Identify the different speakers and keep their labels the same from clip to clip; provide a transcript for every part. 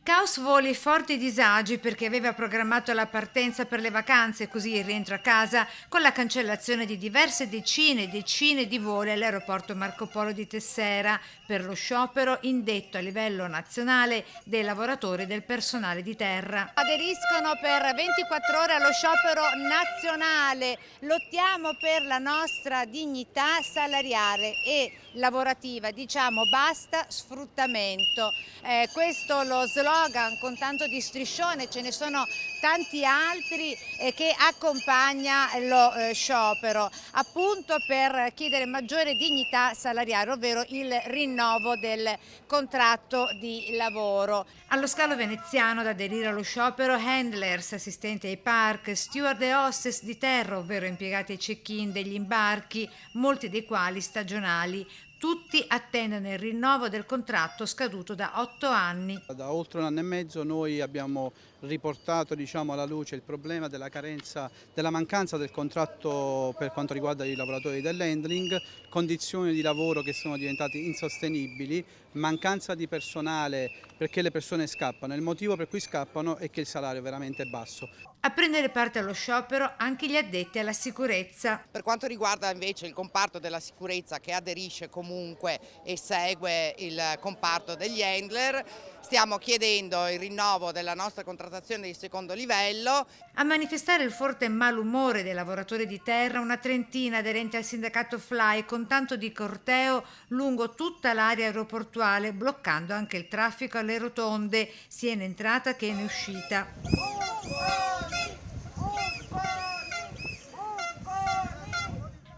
Speaker 1: Caos voli e forti disagi perché aveva programmato la partenza per le vacanze, così il rientro a casa con la cancellazione di diverse decine e decine di voli all'aeroporto Marco Polo di Tessera per lo sciopero indetto a livello nazionale dei lavoratori e del personale di terra. Aderiscono per 24 ore allo sciopero nazionale. Lottiamo per la nostra dignità salariale e lavorativa. Diciamo basta sfruttamento. Questo lo slogan con tanto di striscione, ce ne sono tanti altri che accompagna lo sciopero, appunto per chiedere maggiore dignità salariale, ovvero il rinnovo del contratto di lavoro. Allo scalo veneziano ad aderire allo sciopero handlers, assistenti ai park, steward e hostess di terra, ovvero impiegati ai check-in degli imbarchi, molti dei quali stagionali. Tutti attendono il rinnovo del contratto scaduto da 8 anni.
Speaker 2: Da oltre un anno e mezzo noi abbiamo riportato, alla luce il problema della carenza, della mancanza del contratto per quanto riguarda i lavoratori dell'handling, condizioni di lavoro che sono diventate insostenibili, mancanza di personale perché le persone scappano. Il motivo per cui scappano è che il salario è veramente basso.
Speaker 1: A prendere parte allo sciopero anche gli addetti alla sicurezza.
Speaker 3: Per quanto riguarda invece il comparto della sicurezza che aderisce comunque e segue il comparto degli handler, stiamo chiedendo il rinnovo della nostra contrattazione di secondo livello.
Speaker 1: A manifestare il forte malumore dei lavoratori di terra una trentina aderenti al sindacato FLY con tanto di corteo lungo tutta l'area aeroportuale, bloccando anche il traffico alle rotonde, sia in entrata che in uscita.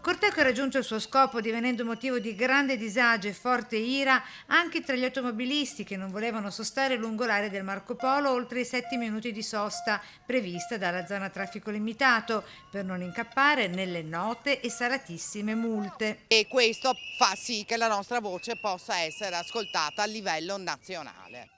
Speaker 1: Corteo che ha raggiunto il suo scopo divenendo motivo di grande disagio e forte ira anche tra gli automobilisti che non volevano sostare lungo l'area del Marco Polo oltre i 7 minuti di sosta prevista dalla zona traffico limitato per non incappare nelle note e salatissime multe.
Speaker 3: E questo fa sì che la nostra voce possa essere ascoltata a livello nazionale.